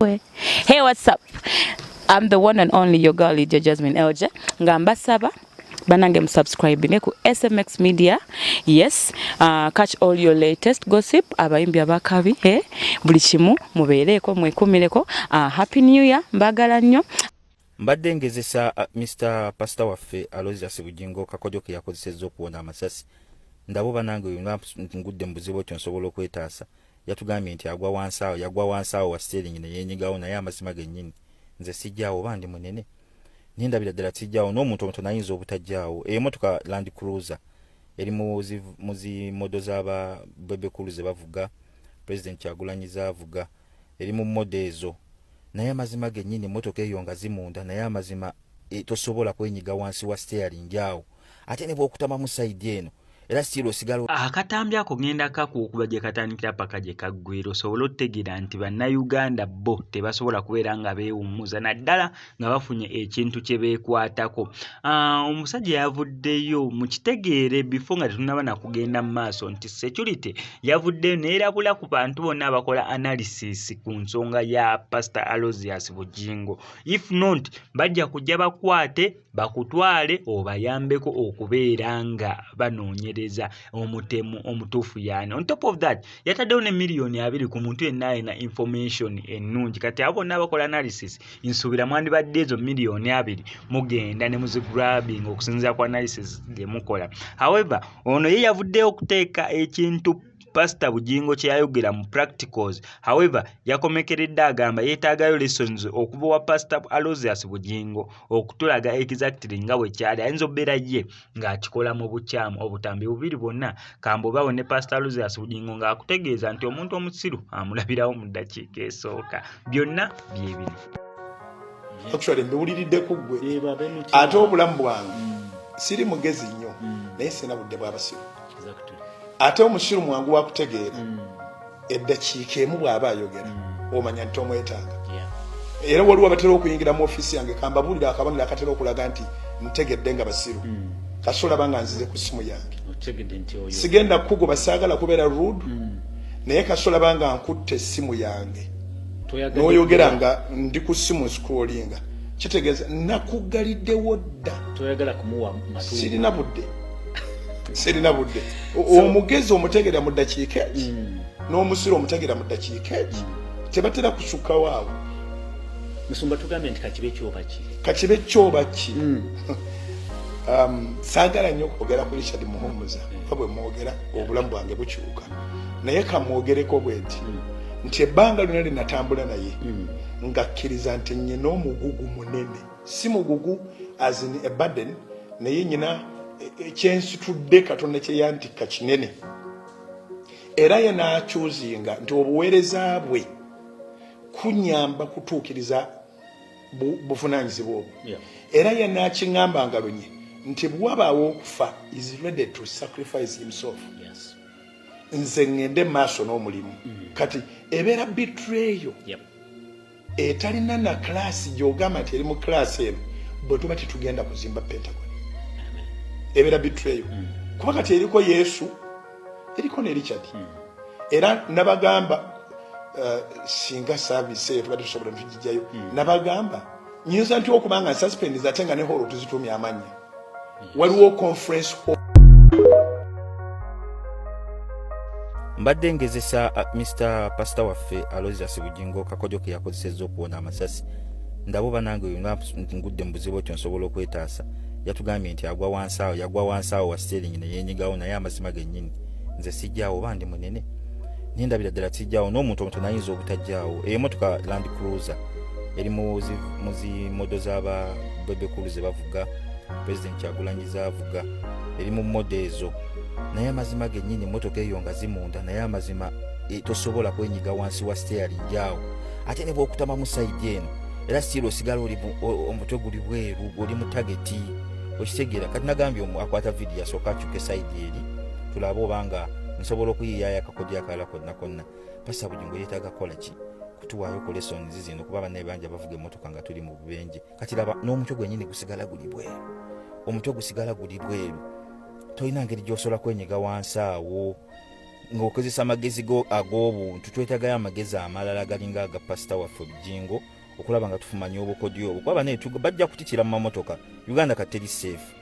boy. Hey, what's up? I'm the one and only your girl, Lydia Jasmine Elje. Ngamba saba. Banange subscribing ku SMX Media. Yes, catch all your latest gossip abayimbi abakabi buli kimu mubeereko mwekumireko. Happy New Year mbagala nnyo. Mbadde ngezesa Mr. Pastor waffe Aloysius Bujingo kakojo ke yakozesezza okuwona amasasi. Ndabo banange uyu ngudde mbuzibo kyo nsobola okwetaasa. Yatugambye nti yagwa wansi awo wa steering ne yenyigawo naye amazima gennyini. Nze sijjaawo bandi munene. Nindabira ddala sijjaawo n'omuntu omutono ayinza obutajjaawo. Emmotoka Land Cruiser eri muzi modo z'aba bebe kuluze bavuga President Kyagulanyiza avuga eri mu modo ezo. Naye amazima gennyini emmotoka eyo nga zimunda naye amazima tosobola kwenyiga wansi wa steering awo. Ate ne bw'okutama mu side eno era siro sigalo akatambi ako ngenda kakuba gye katandikira paka gye kaggwera osobola otegeera nti bannayuganda bo tebasobola kubeera nga beewummuza naddala nga bafunye ekintu kye beekwatako. Omusajja yavuddeyo mu kitegeere before nga tetunnaba na kugenda mu maaso nti security yavuddeyo neerabula ku bantu bonna abakola analysis ku nsonga ya Pastor Aloysius Bujingo. If not bajja kujja bakwate bakutwale obayambeko okubeera nga banoonye omutemu omutuufu yani. On top of that yataddewo ne miliyoni 2 ku muntu yenna ayina information ennungi kati abo bonna bakola analysis nsuubira mwandibadde ezo miliyoni 2 mugenda ne muzigrabbing okusinziira ku analysis gye mukola. However ono ye yavuddeyo okuteeka ekintu Pastor Bujingo kye yayogera mu practicals. However yakomekeredde agamba yeetaagayo lessons okuva wa Pastor Aloysius Bujingo okutulaga exactly nga bwe kyali ayinza obbeera ye ng'akikola mu bukyamu obutambi bubiri bwonna kambobawo ne Pastor Aloysius Bujingo ng'akutegeeza nti omuntu omusiru amulabirawo mu ddakiika esooka. Byonna bye biri. Actually mbiwuliridde ku ggwe ate obulamu bwange siri mugezi nnyo naye sina budde bw'abasiru. Ate omusiru mwangu wa kutegeera eddakiika emu bw'aba ayogera omanya nti omwetaaga. Era waliwo abatera okuyingira mu ofiisi yange kambabuulira akabonero akatera okulaga nti ntegedde nga basiru kasobola banga nzize ku ssimu yange sigenda kukugoba saagala kubeera rude naye kasobola banga nkutte essimu yange n'oyogera nga ndi ku ssimu scrollinga kitegeeza nakugaliddewo dda sirina budde omugezi omutegeera mu ddakiika eki n'omusiru omutegeera mu ddakiika eki tebatera kusukkawo awo. Musumba tugambye nti kakibe kyoba ki saagala nnyo okwogera ku Richard Muhumuza nga bwe mwogera obulamu bwange bukyuka naye kamwogereko bwe nti ebbanga lyonna lye natambula naye ngakkiriza nti nnyina omugugu munene si mugugu as in a burden naye nnyina kyensitudde Katonda kye yantikka kinene era ye n'akyuzinga nti obuweereza bwe kunyamba kutuukiriza buvunaanyizibwa obwo era ye n'akiŋŋambanga lunye nti bw'abaawo okufa is ready to sacrifice himself. Nze ŋŋende maaso n'omulimu kati ebeera betrayal etalina na class gy'ogamba nti eri mu class eno bwe tuba tetugenda kuzimba Pentagon. Ebeera betrayal kuba kati eriko Yesu eriko ne Richard era nabagamba singa service tuba tusobola ntujijjayo nabagamba nyinza nti okubanga nsuspendiza ate nga ne holo tuzitumya amanya waliwo conference hall. Mbadde ngezesa Mr. Pastor waffe Aloysius Bujingo kakojo ke yakozesezza okuwona amasasi. Ndabo banange uyu ngudde mbuzibo kyo nsobola okwetaasa. Yatugambye nti yagwa wansi awo wa steering ne yenyigawo naye amazima gennyini. Nze sijjaawo bandi munene. Nindabira ddala sijjaawo n'omuntu omutono ayinza obutajjaawo. Emmotoka Land Cruiser eri muzi modo z'aba bebe kuluze bavuga President Kyagulanyiza avuga eri mu modo ezo. Naye amazima gennyini emmotoka eyo nga zimunda naye amazima tosobola kwenyiga wansi wa steering awo. Ate ne bw'okutama mu side eno era siro sigala oli omutwe guli bweru oli mu targeti okitegeera kati nagambye akwata video asooka akyuke side eri tulabe obanga nsobola okuyiyaaya akakodya akalala konna. Pastor Bujingo yeetaaga kukola ki kutuwaayo ku lessons zino kuba bannaye bangi abavuga emmotoka nga tuli mu bubenje kati laba n'omutwe gwennyini gusigala guli bweru tolina ngeri gy'osobola kwenyiga wansi awo ng'okozesa amagezi go ag'obuntu twetagayo amagezi amalala galinga aga pasita waffe Bujingo okulaba nga tufumanya obukodyo obwo kuba bane bajja kutikira mu mamotoka Uganda kateri safe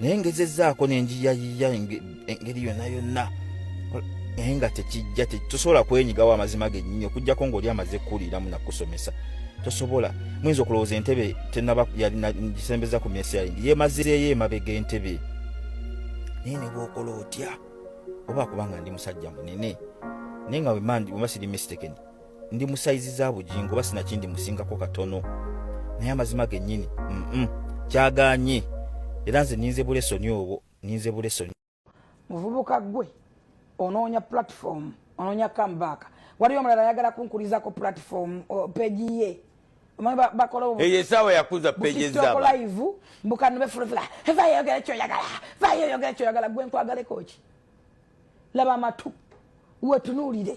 naye ngezezzaako n'enjiyayiya engeri yonna nga tekijja tosobola kwenyigawo amazima gennyini okugjako ng'oli amaze kuliiramu nakusomesa tosobola muyinza okulowooza entebe tenaba gisembeza ku myesi yayingi yemazireyo emabega entebe naye ne bw'okola otya oba kubanga ndi musajja munene naye nga wema siri mistaken ndi musaizi za Bujingo oba sinakindi musingako katono naye amazima gennyini kyaganye era nze ninze bulesoni obwo ninze bulesoni muvubuka gwe onoonya platform onoonya comeback waliyo omulala ayagala kunkulizako platform page ye eyesawa yakuza page zaba live mbukano befulufula vayo choyagala gwe nkwagaleko ki laba amatu wetunuulire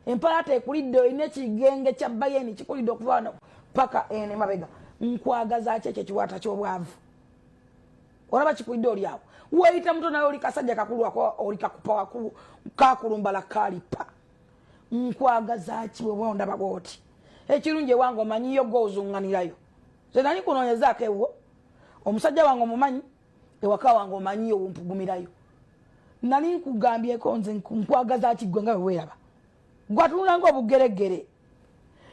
empalata ekulidde olina ekigenge kya bayeni kikulidde okuva wano paka ene mabega nkwagaza ki ekyo ekiwaata ky'obwavu olaba kikulidde oli awo weeyita muto nawe oli kasajja kakulwako oli kakupa wakulu kakulumbala kalipa nkwagaza ki bwe ndaba bwoti ekirungi ewange omanyiyo gw'ozunganirayo nze nali kunoonyezaako ewo omusajja wange omumanyi ewaka wange omanyiyo wumpugumirayo nali nkugambyeko nze nkwagaza ki gwe nga bwe weeraba gwatunula ng'obugeregere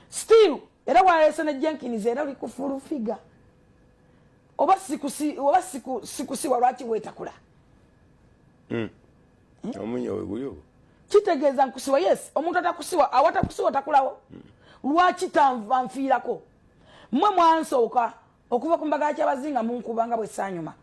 still era waleese ne Jenkins era oli kufulufiga oba sikusiwa lwaki weetakula omunye weguyo kitegeeza nkusiwa yes omuntu atakusiwa awatakusiwa takulawo lwaki tanfiirako mmwe mwansooka okuva ku mbaga ky'abazinga munkubanga bwe saanyuma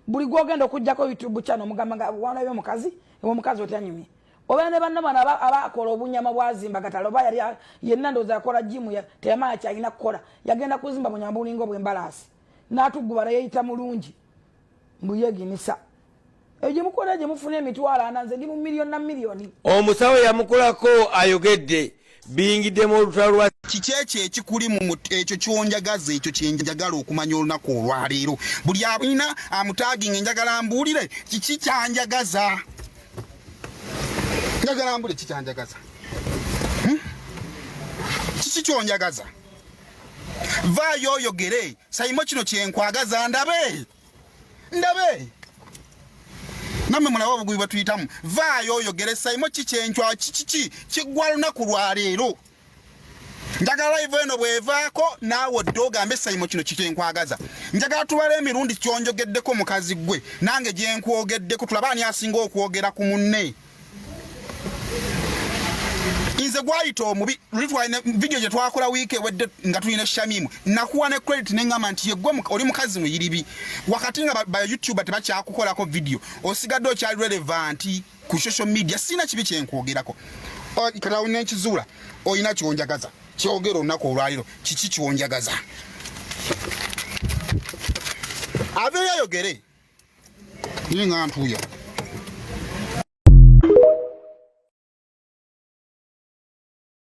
buli gwogenda okugjako YouTube channel omugamba wana y'omukazi omukazi otanyumye oba ne bannamana abakola obunyama bwazimba gatalo oba yali yenna ndooza yakola jimu teyamanya kyalina kukola yagenda kuzimba bunyama bulinga obw'embalaasi n'atugubala yeeyita mulungi mbuyeginisa egye mukola gye mufuna emitwalo ana nze ndi mu miliyoni na miliyoni omusawo yamukolako ayogedde bingiddemu olutalo lwa kiki ekyo ekikuli mu ekyo kyonjagaza ekyo kyenjagala okumanya olunaku olwaleero buli alina amutaaginga enjagala mbuulire kiki kyanjagaza njagala mbuulire kiki kyanjagaza kiki kyonjagaza vaayo oyogere sayimo kino kyenkwagaza ndabe nammwe mulaba obugubi bwe tuyitamu vaayo oyogere sayimo kikyenkwa kiki kiggwa lunaku lwaleero njagala live eno bwevaako naawe odde ogambe sayimo kino kikyenkwagaza njagala tubala emirundi kyonjogeddeko mukazi gwe nange gyenkwogeddeko tulaba ani asinga okwogera ku munne nze gwayita omubi luli twalina video gye twakola wiiki ewedde nga tulina Shamimu nakuwa ne credit neŋŋamba nti yeggwe oli mukazi muyiribi wakati nga ba YouTube tebakyakukolako video osigadde okyali relevant ku social media sina kibi kyenkwogerako kata olina ekizuula olina kyonjagaza kyogera olunaku olwaliro kiki kyonjagaza aveeyo ayogere ninga ntuuya